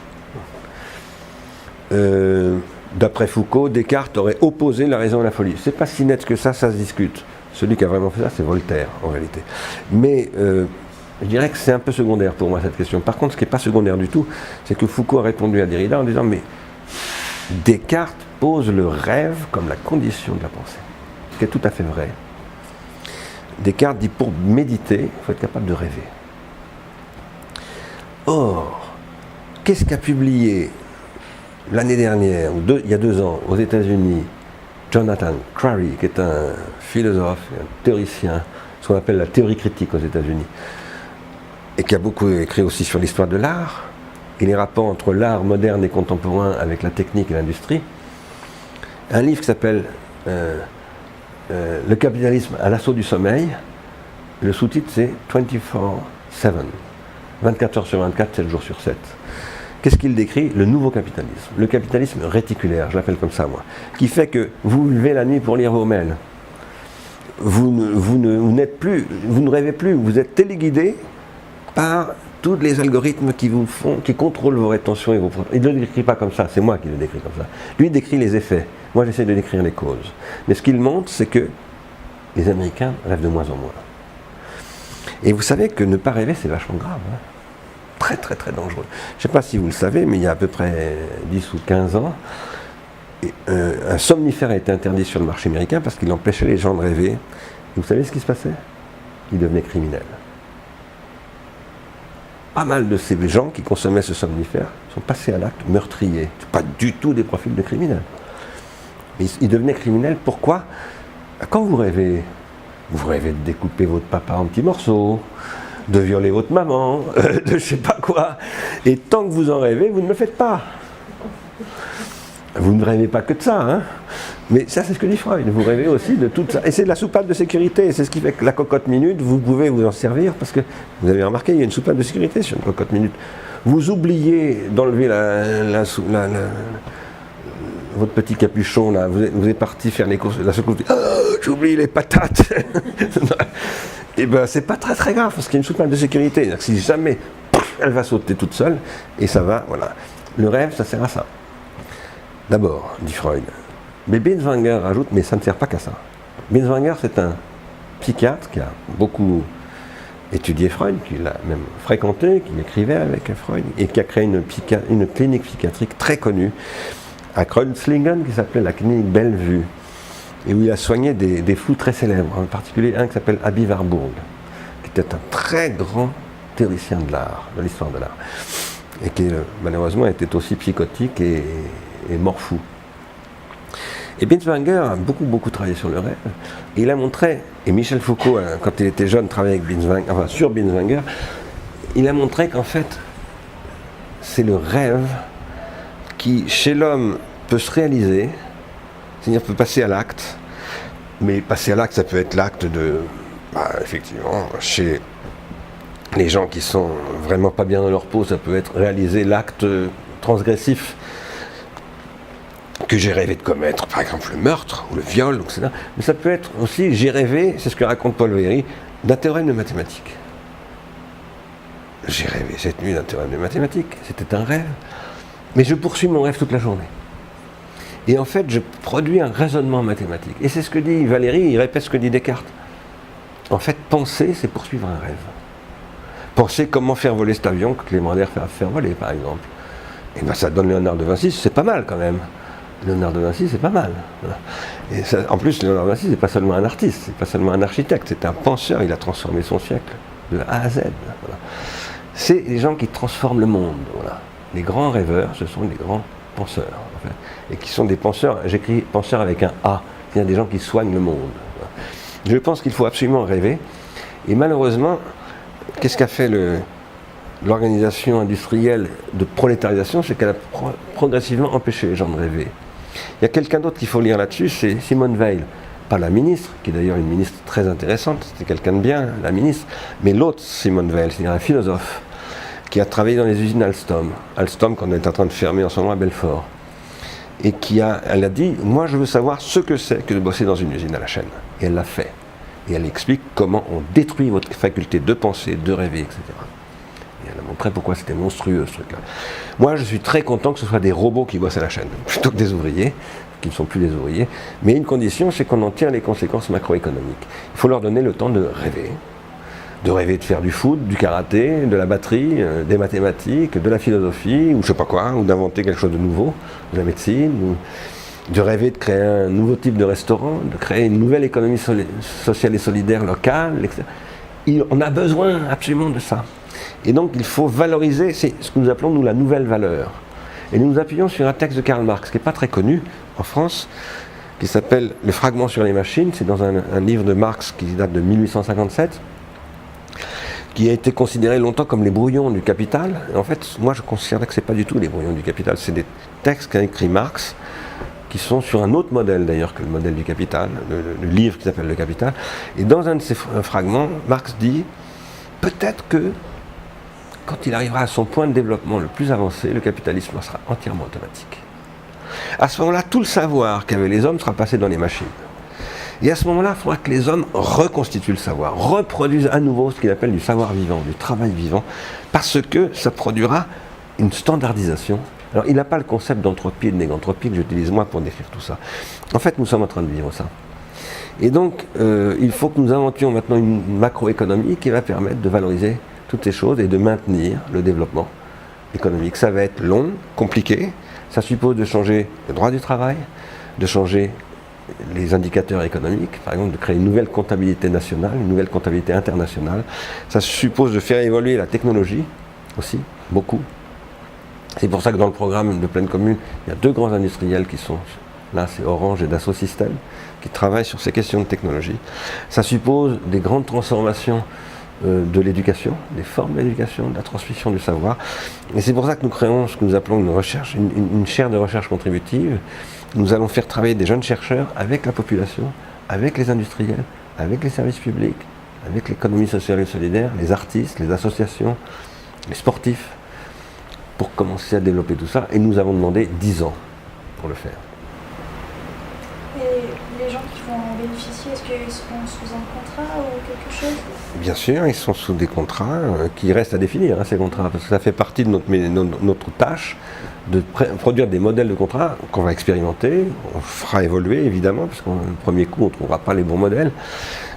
D'après Foucault, Descartes aurait opposé la raison à la folie. C'est pas si net que ça se discute. Celui qui a vraiment fait ça, c'est Voltaire, en réalité. Mais je dirais que c'est un peu secondaire pour moi, cette question. Par contre, ce qui n'est pas secondaire du tout, c'est que Foucault a répondu à Derrida en disant « Mais Descartes pose le rêve comme la condition de la pensée. » Ce qui est tout à fait vrai. Descartes dit pour méditer, il faut être capable de rêver. Or, qu'est-ce qu'a publié l'année dernière, il y a 2 ans, aux États-Unis, Jonathan Crary, qui est un philosophe, un théoricien, ce qu'on appelle la théorie critique aux États-Unis, et qui a beaucoup écrit aussi sur l'histoire de l'art, et les rapports entre l'art moderne et contemporain avec la technique et l'industrie. Un livre qui s'appelle Le capitalisme à l'assaut du sommeil. Le sous-titre c'est 24/7, 24 heures sur 24, 7 jours sur 7. Qu'est-ce qu'il décrit? Le nouveau capitalisme, le capitalisme réticulaire, je l'appelle comme ça moi, qui fait que vous vous levez la nuit pour lire vos mails. Vous ne rêvez plus, vous êtes téléguidé par tous les algorithmes qui contrôlent vos rétentions et vos... Il ne le décrit pas comme ça, c'est moi qui le décris comme ça. Lui, il décrit les effets. Moi, j'essaie de décrire les causes. Mais ce qu'il montre, c'est que les Américains rêvent de moins en moins. Et vous savez que ne pas rêver, c'est vachement grave. Hein. Très, très, très dangereux. Je ne sais pas si vous le savez, mais il y a à peu près 10 ou 15 ans, un somnifère a été interdit sur le marché américain parce qu'il empêchait les gens de rêver. Et vous savez ce qui se passait? Ils devenaient criminels. Pas mal de ces gens qui consommaient ce somnifère sont passés à l'acte meurtriers. Ce pas du tout des profils de criminels. Mais ils devenaient criminels, pourquoi? Quand vous rêvez de découper votre papa en petits morceaux, de violer votre maman, de je sais pas quoi. Et tant que vous en rêvez, vous ne le faites pas. Vous ne rêvez pas que de ça, hein. Mais ça, c'est ce que dit Freud. Vous rêvez aussi de tout ça. Et c'est de la soupape de sécurité. C'est ce qui fait que la cocotte minute, vous pouvez vous en servir parce que, vous avez remarqué, il y a une soupape de sécurité sur une cocotte minute. Vous oubliez d'enlever votre petit capuchon, là. Vous êtes parti faire les courses. La secours, oh, j'oublie les patates. Et ben, c'est pas très très grave parce qu'il y a une soupape de sécurité. Donc, si jamais, elle va sauter toute seule et ça va, voilà. Le rêve, ça sert à ça. D'abord, dit Freud. Mais Binswanger rajoute, mais ça ne sert pas qu'à ça. Binswanger, c'est un psychiatre qui a beaucoup étudié Freud, qui l'a même fréquenté, qui écrivait avec Freud, et qui a créé une clinique psychiatrique très connue à Kreuzlingen, qui s'appelait la clinique Bellevue, et où il a soigné des fous très célèbres, en particulier un qui s'appelle Aby Warburg, qui était un très grand théoricien de l'art, de l'histoire de l'art, et qui malheureusement était aussi psychotique et mort fou. Et Binswanger a beaucoup travaillé sur le rêve. Et il a montré, et Michel Foucault, quand il était jeune, travaillait avec Binswanger, enfin sur Binswanger, il a montré qu'en fait, c'est le rêve qui, chez l'homme, peut se réaliser, c'est-à-dire peut passer à l'acte, mais passer à l'acte, ça peut être l'acte de, effectivement, chez les gens qui sont vraiment pas bien dans leur peau, ça peut être réaliser l'acte transgressif que j'ai rêvé de commettre, par exemple le meurtre ou le viol, etc. Mais ça peut être aussi, j'ai rêvé, c'est ce que raconte Paul Valéry, d'un théorème de mathématiques. J'ai rêvé cette nuit d'un théorème de mathématiques, c'était un rêve, mais je poursuis mon rêve toute la journée. Et en fait, je produis un raisonnement mathématique. Et c'est ce que dit Valéry, il répète ce que dit Descartes. En fait, penser, c'est poursuivre un rêve. Penser comment faire voler cet avion que Clément Ader fait faire voler, par exemple. Et bien ça donne Léonard de Vinci, c'est pas mal quand même. Léonard de Vinci, c'est pas mal. Et ça, en plus, Léonard de Vinci, c'est pas seulement un artiste, c'est pas seulement un architecte, c'est un penseur, il a transformé son siècle de A à Z. Voilà. C'est les gens qui transforment le monde. Voilà. Les grands rêveurs, ce sont les grands penseurs. En fait, et qui sont des penseurs, j'écris penseurs avec un A, c'est-à-dire des gens qui soignent le monde. Voilà. Je pense qu'il faut absolument rêver. Et malheureusement, qu'est-ce qu'a fait l'organisation industrielle de prolétarisation? C'est qu'elle a progressivement empêché les gens de rêver. Il y a quelqu'un d'autre qu'il faut lire là-dessus, c'est Simone Veil. Pas la ministre, qui est d'ailleurs une ministre très intéressante, c'était quelqu'un de bien, la ministre, mais l'autre Simone Veil, c'est-à-dire un philosophe, qui a travaillé dans les usines Alstom. Alstom qu'on est en train de fermer en ce moment à Belfort. Et elle a dit, moi je veux savoir ce que c'est que de bosser dans une usine à la chaîne. Et elle l'a fait. Et elle explique comment on détruit votre faculté de penser, de rêver, etc. Et elle a montré pourquoi c'était monstrueux ce truc-là. Moi je suis très content que ce soit des robots qui bossent à la chaîne, plutôt que des ouvriers, qui ne sont plus des ouvriers. Mais une condition, c'est qu'on en tire les conséquences macroéconomiques. Il faut leur donner le temps de rêver de faire du foot, du karaté, de la batterie, des mathématiques, de la philosophie, ou je sais pas quoi, ou d'inventer quelque chose de nouveau, de la médecine. de rêver de créer un nouveau type de restaurant, de créer une nouvelle économie sociale et solidaire locale, etc. On a besoin absolument de ça. Et donc il faut valoriser, c'est ce que nous appelons nous la nouvelle valeur. Et nous nous appuyons sur un texte de Karl Marx, qui n'est pas très connu en France, qui s'appelle « Le fragment sur les machines ». C'est dans un livre de Marx qui date de 1857, qui a été considéré longtemps comme les brouillons du Capital. Et en fait, moi je considère que ce n'est pas du tout les brouillons du Capital, c'est des textes qu'a écrit Marx, qui sont sur un autre modèle d'ailleurs que le modèle du Capital, le livre qui s'appelle Le Capital. Et dans un de ces fragments, Marx dit peut-être que quand il arrivera à son point de développement le plus avancé, le capitalisme sera entièrement automatique. À ce moment-là, tout le savoir qu'avaient les hommes sera passé dans les machines. Et à ce moment-là, il faudra que les hommes reconstituent le savoir, reproduisent à nouveau ce qu'il appelle du savoir vivant, du travail vivant, parce que ça produira une standardisation. Alors, il n'a pas le concept d'entropie et de négantropie que j'utilise moi pour décrire tout ça. En fait, nous sommes en train de vivre ça. Et donc, il faut que nous inventions maintenant une macroéconomie qui va permettre de valoriser toutes ces choses et de maintenir le développement économique. Ça va être long, compliqué. Ça suppose de changer le droit du travail, de changer les indicateurs économiques, par exemple de créer une nouvelle comptabilité nationale, une nouvelle comptabilité internationale. Ça suppose de faire évoluer la technologie aussi, beaucoup. C'est pour ça que dans le programme de Pleine Commune, il y a 2 grands industriels qui sont là, c'est Orange et Dassault Systèmes, qui travaillent sur ces questions de technologie. Ça suppose des grandes transformations de l'éducation, des formes d'éducation, de la transmission du savoir. Et c'est pour ça que nous créons ce que nous appelons une chaire de recherche contributive. Nous allons faire travailler des jeunes chercheurs avec la population, avec les industriels, avec les services publics, avec l'économie sociale et solidaire, les artistes, les associations, les sportifs, pour commencer à développer tout ça. Et nous avons demandé 10 ans pour le faire. Et les gens qui vont en bénéficier, est-ce qu'ils seront sous un contrat ou quelque chose ? Bien sûr, ils sont sous des contrats qui restent à définir, ces contrats, parce que ça fait partie de notre tâche de produire des modèles de contrats qu'on va expérimenter, on fera évoluer évidemment, parce qu'au premier coup on ne trouvera pas les bons modèles,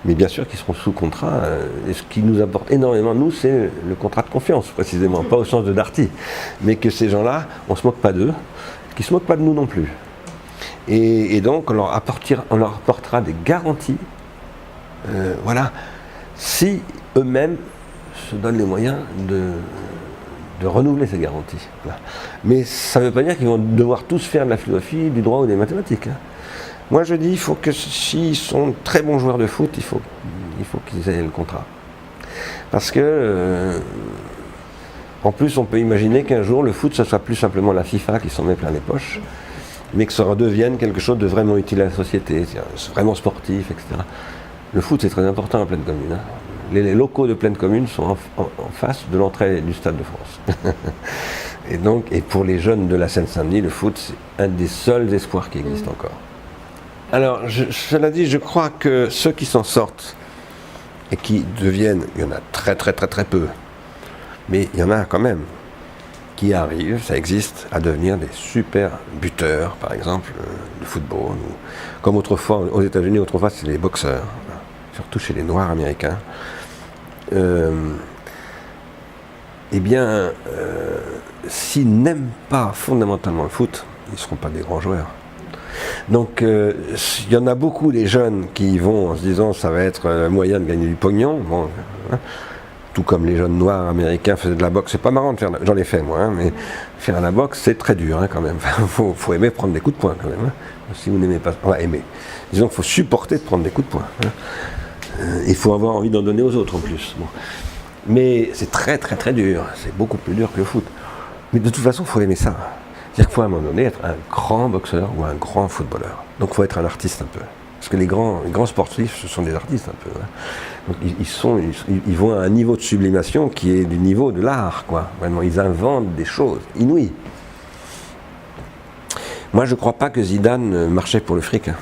mais bien sûr qu'ils seront sous contrat. Et ce qui nous apporte énormément, nous, c'est le contrat de confiance, précisément, pas au sens de Darty, mais que ces gens-là, on ne se moque pas d'eux, qu'ils ne se moquent pas de nous non plus. Et donc on leur apportera des garanties, voilà, si eux-mêmes se donnent les moyens de renouveler ces garanties. Voilà. Mais ça ne veut pas dire qu'ils vont devoir tous faire de la philosophie, du droit ou des mathématiques. Moi je dis, il faut que s'ils sont très bons joueurs de foot, il faut qu'ils aient le contrat. Parce que, en plus, on peut imaginer qu'un jour, le foot, ce soit plus simplement la FIFA qui s'en met plein les poches, mais que ça redevienne quelque chose de vraiment utile à la société, vraiment sportif, etc. Le foot, c'est très important en Pleine Commune. Hein. Les locaux de Pleine Commune sont en face de l'entrée du Stade de France. et pour les jeunes de la Seine-Saint-Denis, le foot, c'est un des seuls espoirs qui existent encore. Alors, cela dit, je crois que ceux qui s'en sortent et qui deviennent, il y en a très très très très peu, mais il y en a quand même, qui arrivent, ça existe, à devenir des super buteurs, par exemple, de football. Comme autrefois, aux États-Unis, autrefois, c'était les boxeurs, surtout chez les Noirs américains. S'ils n'aiment pas fondamentalement le foot, ils ne seront pas des grands joueurs. Donc, il y en a beaucoup des jeunes qui y vont en se disant ça va être un moyen de gagner du pognon. Bon, hein. Tout comme les jeunes noirs américains faisaient de la boxe. C'est pas marrant de faire, j'en ai fait moi, hein, mais faire la boxe c'est très dur hein, quand même. Faut aimer prendre des coups de poing quand même. Hein. Si vous n'aimez pas, on va aimer. Disons qu'il faut supporter de prendre des coups de poing. Hein. Il faut avoir envie d'en donner aux autres en plus. Bon. Mais c'est très très très dur. C'est beaucoup plus dur que le foot. Mais de toute façon, il faut aimer ça. C'est-à-dire qu'il faut à un moment donné être un grand boxeur ou un grand footballeur. Donc il faut être un artiste un peu. Parce que les grands sportifs, ce sont des artistes un peu. Hein. Donc ils vont à un niveau de sublimation qui est du niveau de l'art, quoi. Vraiment, ils inventent des choses inouïes. Moi, je ne crois pas que Zidane marchait pour le fric. Hein.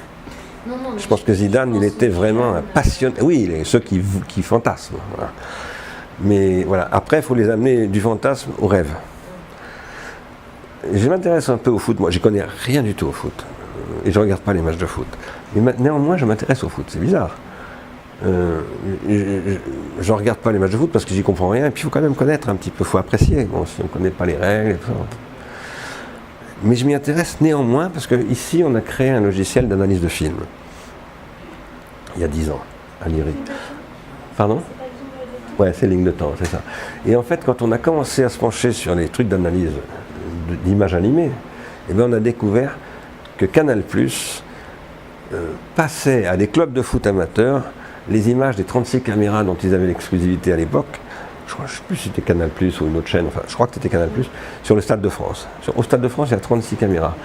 Non, je pense que Zidane, il était vraiment un passionné. Oui, ceux qui fantasment. Voilà. Mais voilà, après, il faut les amener du fantasme au rêve. Je m'intéresse un peu au foot. Moi, je ne connais rien du tout au foot. Et je ne regarde pas les matchs de foot. Mais néanmoins, je m'intéresse au foot. C'est bizarre. Je ne regarde pas les matchs de foot parce que j'y comprends rien. Et puis, il faut quand même connaître un petit peu. Il faut apprécier. Bon, si on ne connaît pas les règles et tout ça. Mais je m'y intéresse néanmoins parce qu'ici, on a créé un logiciel d'analyse de film. Il y a 10 ans, à l'IRI. Pardon ? Ouais, c'est ligne de temps, c'est ça. Et en fait, quand on a commencé à se pencher sur les trucs d'analyse d'images animées, eh bien, on a découvert que Canal+ passait à des clubs de foot amateurs les images des 36 caméras dont ils avaient l'exclusivité à l'époque. Je ne sais plus si c'était Canal+ ou une autre chaîne, enfin je crois que c'était Canal+, sur le Stade de France. Au Stade de France, il y a 36 caméras.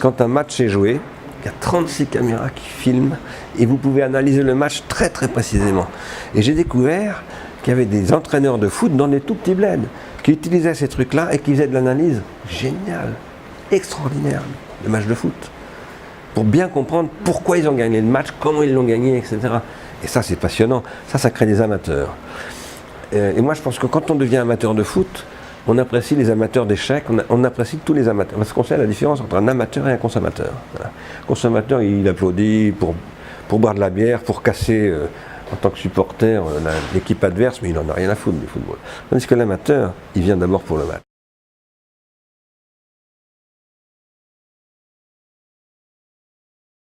Quand un match est joué, il y a 36 caméras qui filment et vous pouvez analyser le match très très précisément. Et j'ai découvert qu'il y avait des entraîneurs de foot dans des tout petits bleds qui utilisaient ces trucs-là et qui faisaient de l'analyse géniale, extraordinaire, de matchs de foot, pour bien comprendre pourquoi ils ont gagné le match, comment ils l'ont gagné, etc. Et ça, c'est passionnant. Ça crée des amateurs. Et moi, je pense que quand on devient amateur de foot, on apprécie les amateurs d'échecs, on apprécie tous les amateurs. Parce qu'on sait la différence entre un amateur et un consommateur. Voilà. Le consommateur, il applaudit pour boire de la bière, pour casser, en tant que supporter, l'équipe adverse, mais il n'en a rien à foutre du football. Tandis que l'amateur, il vient d'abord pour le match.